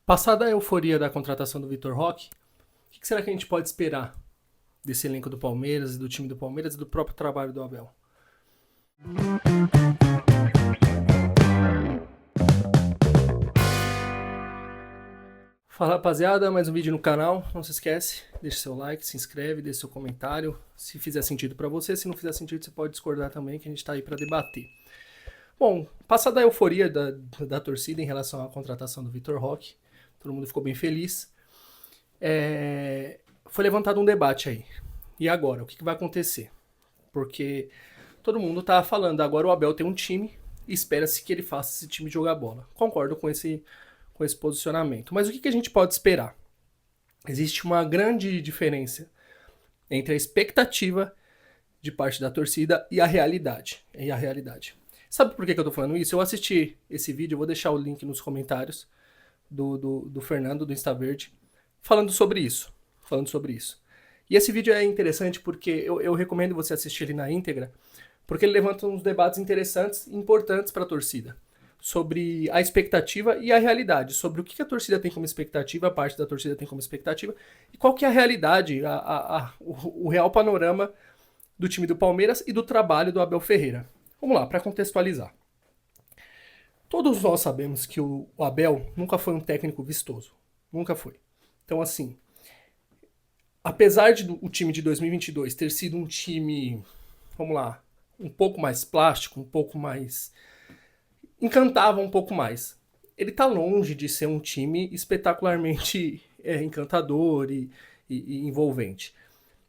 Passada a euforia da contratação do Vitor Roque, o que será que a gente pode esperar desse elenco do Palmeiras e do time do Palmeiras e do próprio trabalho do Abel? Fala rapaziada, mais um vídeo no canal. Não se esquece, deixa seu like, se inscreve, deixa seu comentário. Se fizer sentido pra você, se não fizer sentido, você pode discordar também, que a gente tá aí pra debater. Bom, passada a euforia da torcida em relação à contratação do Vitor Roque, todo mundo ficou bem feliz. Foi levantado um debate aí. E agora, o que vai acontecer? Porque todo mundo tá falando, agora o Abel tem um time e espera-se que ele faça esse time jogar bola. Concordo com esse posicionamento. Mas o que a gente pode esperar? Existe uma grande diferença entre a expectativa de parte da torcida e a realidade. Sabe por que eu tô falando isso? Eu assisti esse vídeo, eu vou deixar o link nos comentários do Fernando, do Instaverde, falando sobre isso. E esse vídeo é interessante porque eu recomendo você assistir ele na íntegra, porque ele levanta uns debates interessantes e importantes para a torcida. Sobre a expectativa e a realidade, sobre o que a torcida tem como expectativa, a parte da torcida tem como expectativa, e qual que é a realidade, o real panorama do time do Palmeiras e do trabalho do Abel Ferreira. Vamos lá, para contextualizar. Todos nós sabemos que o Abel nunca foi um técnico vistoso. Nunca foi. Então, assim, apesar de o time de 2022 ter sido um time, vamos lá, um pouco mais plástico, um pouco mais... encantava um pouco mais. Ele tá longe de ser um time espetacularmente encantador e envolvente.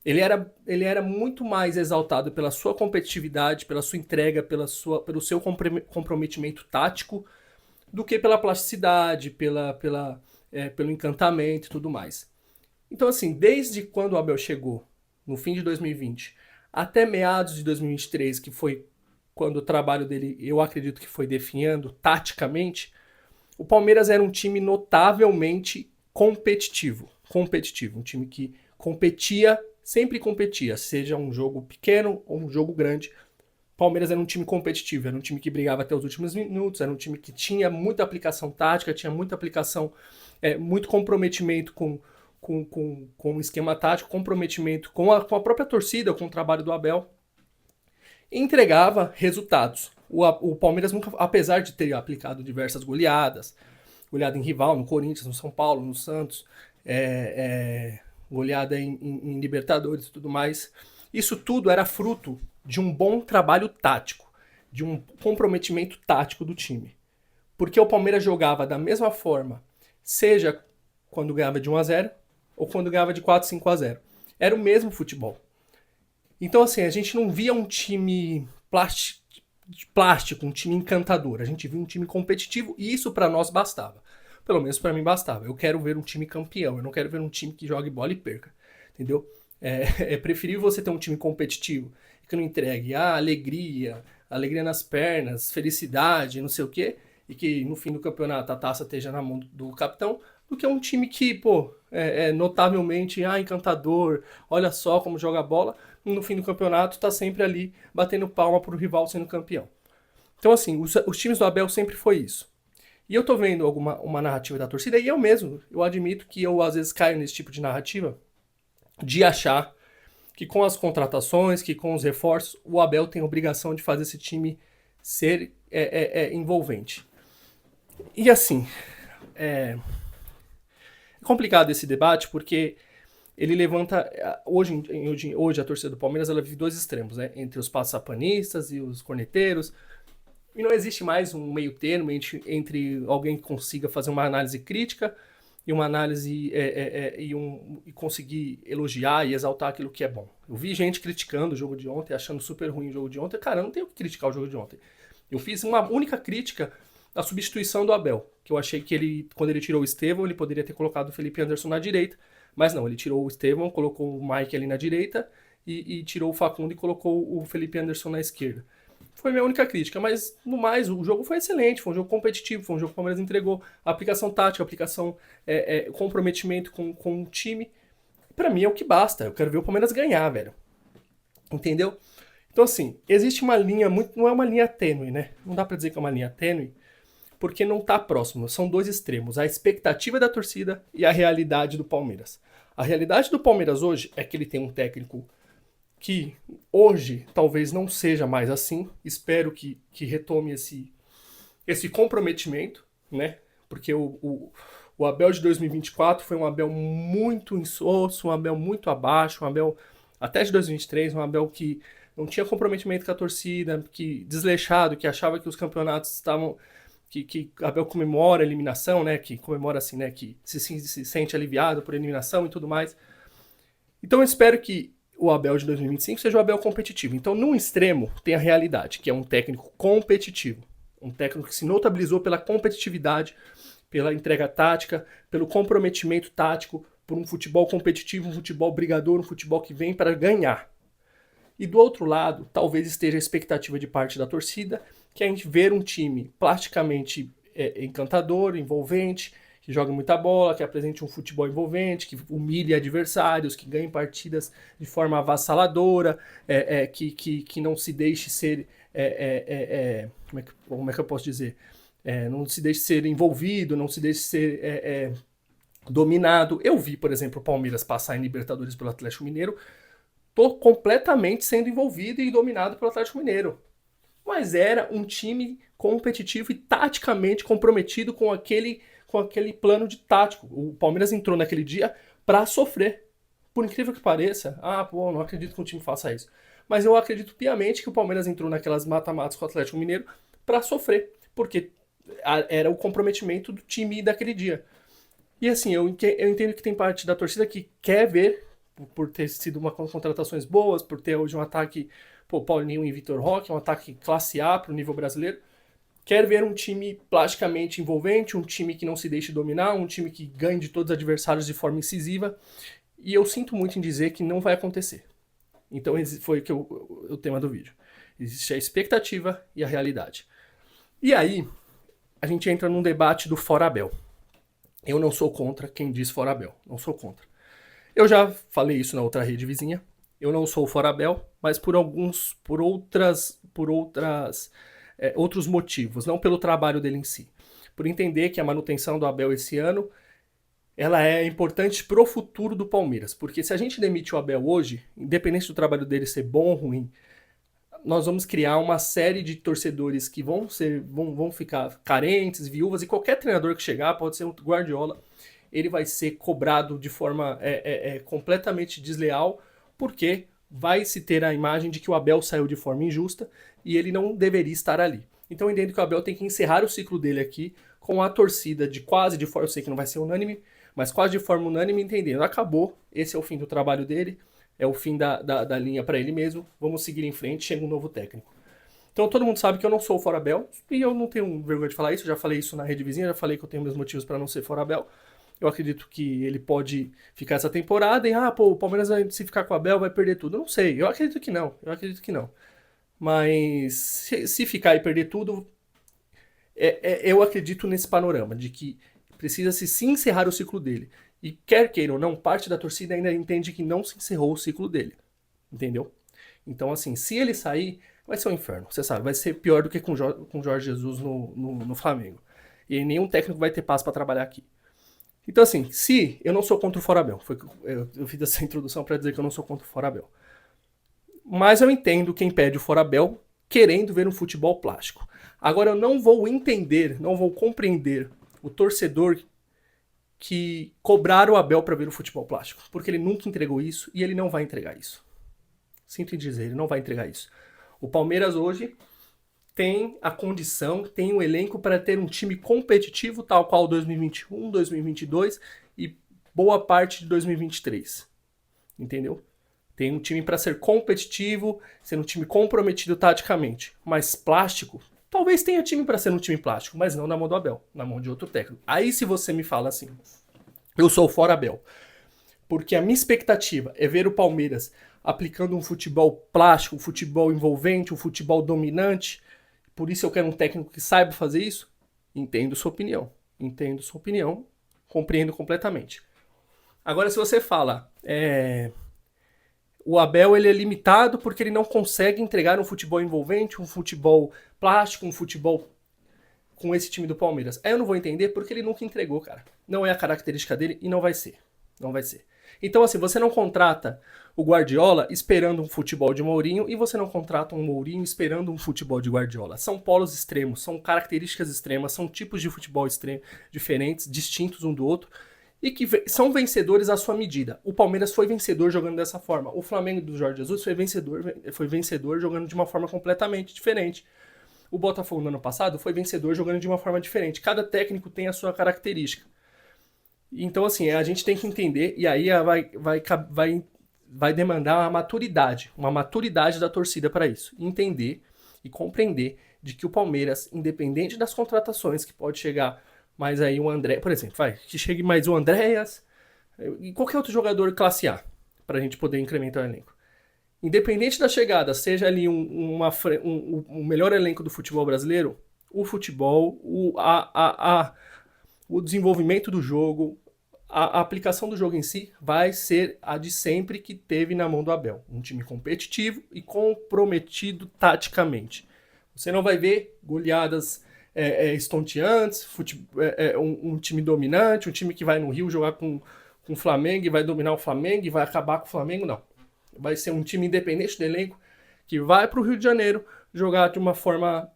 Ele era muito mais exaltado pela sua competitividade, pela sua entrega, pelo seu comprometimento tático, do que pela plasticidade, pelo encantamento e tudo mais. Então, assim, desde quando o Abel chegou, no fim de 2020, até meados de 2023, que foi quando o trabalho dele, eu acredito que foi definhando taticamente, o Palmeiras era um time notavelmente competitivo. Um time que competia, sempre competia, seja um jogo pequeno ou um jogo grande. O Palmeiras era um time competitivo, era um time que brigava até os últimos minutos, era um time que tinha muita aplicação tática, tinha muita aplicação, muito comprometimento com o esquema tático, comprometimento com a própria torcida, com o trabalho do Abel, e entregava resultados. O Palmeiras nunca, apesar de ter aplicado diversas goleadas, goleada em rival, no Corinthians, no São Paulo, no Santos, goleada em Libertadores e tudo mais, isso tudo era fruto de um bom trabalho tático, de um comprometimento tático do time. Porque o Palmeiras jogava da mesma forma, seja quando ganhava de 1-0 ou quando ganhava de 4, 5-0. Era o mesmo futebol. Então, assim, a gente não via um time plástico, um time encantador. A gente via um time competitivo e isso para nós bastava. Pelo menos para mim bastava. Eu quero ver um time campeão, eu não quero ver um time que jogue bola e perca. Entendeu? É preferível você ter um time competitivo que não entregue alegria nas pernas, felicidade, não sei o quê, e que no fim do campeonato a taça esteja na mão do capitão, do que um time que, notavelmente, encantador, olha só como joga bola, no fim do campeonato tá sempre ali batendo palma pro rival sendo campeão. Então, assim, os times do Abel sempre foi isso. E eu tô vendo uma narrativa da torcida, e eu mesmo, eu admito que eu às vezes caio nesse tipo de narrativa, de achar que com as contratações, que com os reforços, o Abel tem a obrigação de fazer esse time ser envolvente. E assim, é complicado esse debate porque ele levanta... Hoje a torcida do Palmeiras ela vive dois extremos, né? Entre os passapanistas e os corneteiros. E não existe mais um meio termo entre alguém que consiga fazer uma análise crítica e uma análise e conseguir elogiar e exaltar aquilo que é bom. Eu vi gente criticando o jogo de ontem, achando super ruim o jogo de ontem. Cara, eu não tenho que criticar o jogo de ontem. Eu fiz uma única crítica à substituição do Abel, que eu achei que ele, quando ele tirou o Estevão, ele poderia ter colocado o Felipe Anderson na direita, mas não, ele tirou o Estevão, colocou o Mike ali na direita e tirou o Facundo e colocou o Felipe Anderson na esquerda. Foi minha única crítica, mas no mais, o jogo foi excelente, foi um jogo competitivo, foi um jogo que o Palmeiras entregou a aplicação tática, a aplicação, comprometimento com o time. Pra mim é o que basta, eu quero ver o Palmeiras ganhar, velho. Entendeu? Então assim, existe uma linha, não é uma linha tênue, né? Não dá pra dizer que é uma linha tênue, porque não está próximo. São dois extremos, a expectativa da torcida e a realidade do Palmeiras. A realidade do Palmeiras hoje é que ele tem um técnico que hoje talvez não seja mais assim. Espero que retome esse comprometimento, né? Porque o Abel de 2024 foi um Abel muito insosso, um Abel muito abaixo, um Abel até de 2023, um Abel que não tinha comprometimento com a torcida, que desleixado, que achava que os campeonatos estavam... Que Abel comemora a eliminação, né? Que comemora assim, né? Que se sente aliviado por eliminação e tudo mais. Então eu espero que o Abel de 2025 seja o Abel competitivo. Então, num extremo, tem a realidade, que é um técnico competitivo. Um técnico que se notabilizou pela competitividade, pela entrega tática, pelo comprometimento tático, por um futebol competitivo, um futebol brigador, um futebol que vem para ganhar. E do outro lado, talvez esteja a expectativa de parte da torcida, que é a gente ver um time plasticamente encantador, envolvente, que joga muita bola, que apresente um futebol envolvente, que humilhe adversários, que ganhe partidas de forma avassaladora, que não se deixe ser... como é que eu posso dizer? Não se deixe ser envolvido, não se deixe ser dominado. Eu vi, por exemplo, o Palmeiras passar em Libertadores pelo Atlético Mineiro, tô completamente sendo envolvido e dominado pelo Atlético Mineiro. Mas era um time competitivo e taticamente comprometido com aquele plano de tático. O Palmeiras entrou naquele dia para sofrer. Por incrível que pareça, não acredito que um time faça isso. Mas eu acredito piamente que o Palmeiras entrou naquelas mata-matas com o Atlético Mineiro para sofrer, porque era o comprometimento do time daquele dia. E assim, eu entendo que tem parte da torcida que quer ver, por ter sido contratações boas, por ter hoje um ataque, Paulinho e Vitor Roque, um ataque classe A para o nível brasileiro. Quer ver um time plasticamente envolvente, um time que não se deixe dominar, um time que ganhe de todos os adversários de forma incisiva. E eu sinto muito em dizer que não vai acontecer. Então foi o tema do vídeo. Existe a expectativa e a realidade. E aí, a gente entra num debate do fora Abel. Eu não sou contra quem diz fora Abel. Não sou contra. Eu já falei isso na outra rede vizinha. Eu não sou fora Abel, mas por outros motivos, não pelo trabalho dele em si. Por entender que a manutenção do Abel esse ano, ela é importante pro futuro do Palmeiras. Porque se a gente demite o Abel hoje, independente do trabalho dele ser bom ou ruim, nós vamos criar uma série de torcedores que vão ficar carentes, viúvas, e qualquer treinador que chegar, pode ser um Guardiola, ele vai ser cobrado de forma completamente desleal, porque vai se ter a imagem de que o Abel saiu de forma injusta e ele não deveria estar ali. Então eu entendo que o Abel tem que encerrar o ciclo dele aqui com a torcida de forma, eu sei que não vai ser unânime, mas quase de forma unânime, entendendo, acabou, esse é o fim do trabalho dele, é o fim da linha para ele mesmo, vamos seguir em frente, chega um novo técnico. Então todo mundo sabe que eu não sou fora Abel, e eu não tenho vergonha de falar isso, eu já falei isso na rede vizinha, já falei que eu tenho meus motivos para não ser fora Abel. Eu acredito que ele pode ficar essa temporada e, o Palmeiras vai, se ficar com o Abel vai perder tudo. Eu não sei, eu acredito que não. Mas se ficar e perder tudo, eu acredito nesse panorama, de que precisa-se se encerrar o ciclo dele. E quer queira ou não, parte da torcida ainda entende que não se encerrou o ciclo dele. Entendeu? Então, assim, se ele sair, vai ser um inferno. Você sabe, vai ser pior do que com Jorge Jesus no Flamengo. E nenhum técnico vai ter paz para trabalhar aqui. Então, assim, se eu não sou contra o fora Abel, eu fiz essa introdução para dizer que eu não sou contra o fora Abel. Mas eu entendo quem pede o fora Abel querendo ver um futebol plástico. Agora, eu não vou compreender o torcedor que cobrar o Abel para ver o futebol plástico, porque ele nunca entregou isso e ele não vai entregar isso. Sinto em dizer, ele não vai entregar isso. O Palmeiras hoje tem a condição, tem o elenco para ter um time competitivo, tal qual 2021, 2022 e boa parte de 2023. Entendeu? Tem um time para ser competitivo, ser um time comprometido taticamente. Mas plástico, talvez tenha time para ser um time plástico, mas não na mão do Abel, na mão de outro técnico. Aí se você me fala assim, eu sou fora Abel, porque a minha expectativa é ver o Palmeiras aplicando um futebol plástico, um futebol envolvente, um futebol dominante, por isso eu quero um técnico que saiba fazer isso? Entendo sua opinião, compreendo completamente. Agora, se você fala, o Abel ele é limitado porque ele não consegue entregar um futebol envolvente, um futebol plástico, um futebol com esse time do Palmeiras? Aí eu não vou entender porque ele nunca entregou, cara. Não é a característica dele e não vai ser. Não vai ser. Então, assim, você não contrata o Guardiola esperando um futebol de Mourinho e você não contrata um Mourinho esperando um futebol de Guardiola. São polos extremos, são características extremas, são tipos de futebol diferentes, distintos um do outro e que são vencedores à sua medida. O Palmeiras foi vencedor jogando dessa forma. O Flamengo do Jorge Jesus foi vencedor jogando de uma forma completamente diferente. O Botafogo no ano passado foi vencedor jogando de uma forma diferente. Cada técnico tem a sua característica. Então, assim, a gente tem que entender, e aí vai demandar uma maturidade da torcida para isso. Entender e compreender de que o Palmeiras, independente das contratações, que pode chegar mais aí o André, por exemplo, que chegue mais o Andréas e qualquer outro jogador classe A, para a gente poder incrementar o elenco. Independente da chegada, seja ali um melhor elenco do futebol brasileiro, o futebol, o desenvolvimento do jogo, a aplicação do jogo em si vai ser a de sempre que teve na mão do Abel. Um time competitivo e comprometido taticamente. Você não vai ver goleadas estonteantes, um time dominante, um time que vai no Rio jogar com o Flamengo e vai dominar o Flamengo e vai acabar com o Flamengo, não. Vai ser um time independente do elenco que vai para o Rio de Janeiro jogar de uma forma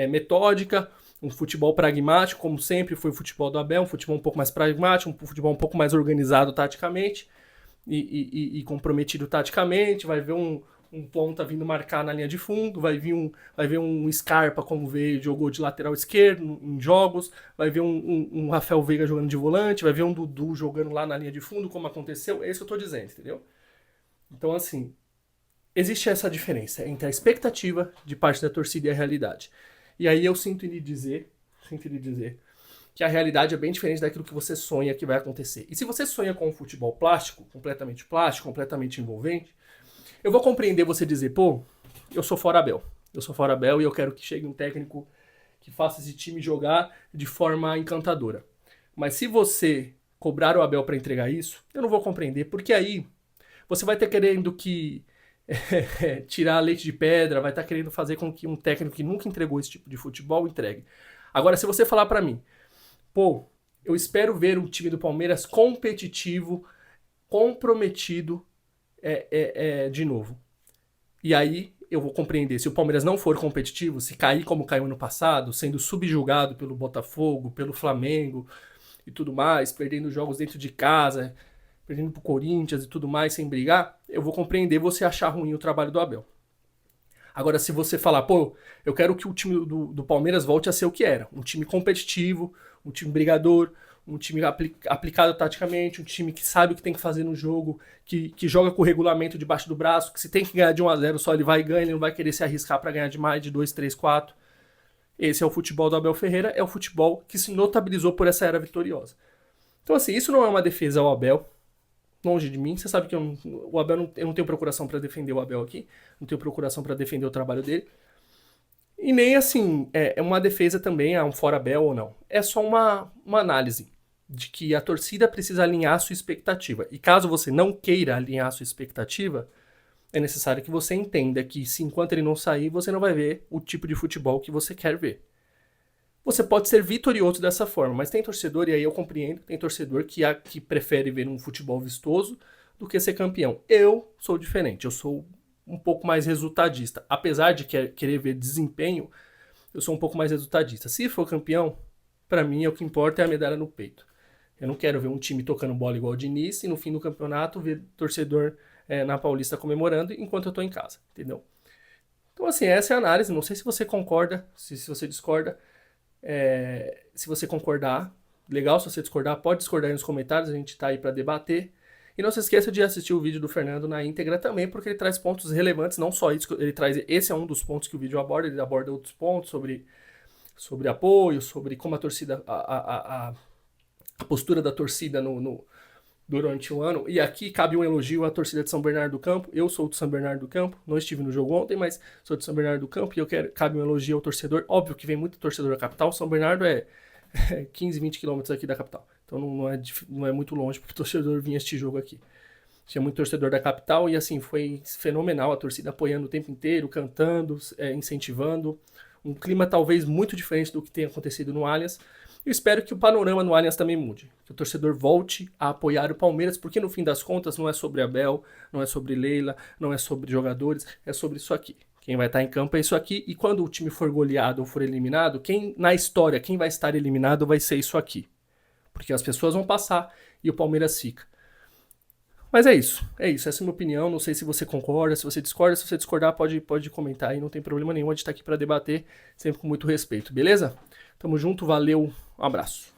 metódica, um futebol pragmático, como sempre foi o futebol do Abel, um futebol um pouco mais pragmático, um futebol um pouco mais organizado taticamente e comprometido taticamente. Vai ver um ponta vindo marcar na linha de fundo, vai ver um Scarpa como veio, jogou de lateral esquerdo em jogos, vai ver um Rafael Veiga jogando de volante, vai ver um Dudu jogando lá na linha de fundo, como aconteceu. É isso que eu tô dizendo, entendeu? Então, assim, existe essa diferença entre a expectativa de parte da torcida e a realidade. E aí eu sinto lhe dizer que a realidade é bem diferente daquilo que você sonha que vai acontecer. E se você sonha com um futebol plástico, completamente envolvente, eu vou compreender você dizer, pô, eu sou fora Abel. Eu sou fora Abel e eu quero que chegue um técnico que faça esse time jogar de forma encantadora. Mas se você cobrar o Abel para entregar isso, eu não vou compreender, porque aí você vai ter querendo que tirar leite de pedra, vai estar querendo fazer com que um técnico que nunca entregou esse tipo de futebol entregue. Agora, se você falar para mim, pô, eu espero ver um time do Palmeiras competitivo, comprometido de novo. E aí eu vou compreender, se o Palmeiras não for competitivo, se cair como caiu ano passado, sendo subjugado pelo Botafogo, pelo Flamengo e tudo mais, perdendo jogos dentro de casa, perdendo pro Corinthians e tudo mais, sem brigar, eu vou compreender você achar ruim o trabalho do Abel. Agora, se você falar, pô, eu quero que o time do Palmeiras volte a ser o que era, um time competitivo, um time brigador, um time aplicado taticamente, um time que sabe o que tem que fazer no jogo, que joga com o regulamento debaixo do braço, que se tem que ganhar de 1-0 só ele vai e ganha, ele não vai querer se arriscar para ganhar de mais de 2, 3, 4. Esse é o futebol do Abel Ferreira, é o futebol que se notabilizou por essa era vitoriosa. Então, assim, isso não é uma defesa ao Abel, longe de mim. Você sabe que o Abel eu não tenho procuração para defender o Abel aqui, não tenho procuração para defender o trabalho dele. E nem assim, é uma defesa também a um fora Abel ou não. É só uma análise de que a torcida precisa alinhar a sua expectativa. E caso você não queira alinhar a sua expectativa, é necessário que você entenda que se enquanto ele não sair, você não vai ver o tipo de futebol que você quer ver. Você pode ser vitorioso dessa forma, mas tem torcedor, e aí eu compreendo, tem torcedor que prefere ver um futebol vistoso do que ser campeão. Eu sou diferente, eu sou um pouco mais resultadista. Apesar de querer ver desempenho, eu sou um pouco mais resultadista. Se for campeão, pra mim o que importa é a medalha no peito. Eu não quero ver um time tocando bola igual o Diniz e no fim do campeonato ver torcedor na Paulista comemorando enquanto eu tô em casa, entendeu? Então assim, essa é a análise, não sei se você concorda, se você discorda. Se você concordar, legal. Se você discordar, pode discordar aí nos comentários, a gente tá aí para debater. E não se esqueça de assistir o vídeo do Fernando na íntegra também, porque ele traz pontos relevantes, não só isso, esse é um dos pontos que o vídeo aborda, ele aborda outros pontos sobre apoio, sobre como a torcida, a postura da torcida durante o ano. E aqui cabe um elogio à torcida de São Bernardo do Campo. Eu sou de São Bernardo do Campo, não estive no jogo ontem, mas sou de São Bernardo do Campo e cabe um elogio ao torcedor. Óbvio que vem muito torcedor da capital, São Bernardo é 15, 20 quilômetros aqui da capital. Então não é muito longe para o torcedor vir assistir jogo aqui. Tinha muito torcedor da capital e assim, foi fenomenal a torcida apoiando o tempo inteiro, cantando, incentivando. Um clima talvez muito diferente do que tem acontecido no Allianz. Eu espero que o panorama no Allianz também mude. Que o torcedor volte a apoiar o Palmeiras, porque no fim das contas não é sobre Abel, não é sobre Leila, não é sobre jogadores, é sobre isso aqui. Quem vai estar em campo é isso aqui, e quando o time for goleado ou for eliminado, na história, quem vai estar eliminado vai ser isso aqui. Porque as pessoas vão passar e o Palmeiras fica. Mas é isso, essa é a minha opinião, não sei se você concorda, se você discorda, se você discordar pode comentar aí, não tem problema nenhum, a gente tá aqui para debater, sempre com muito respeito, beleza? Tamo junto, valeu, um abraço.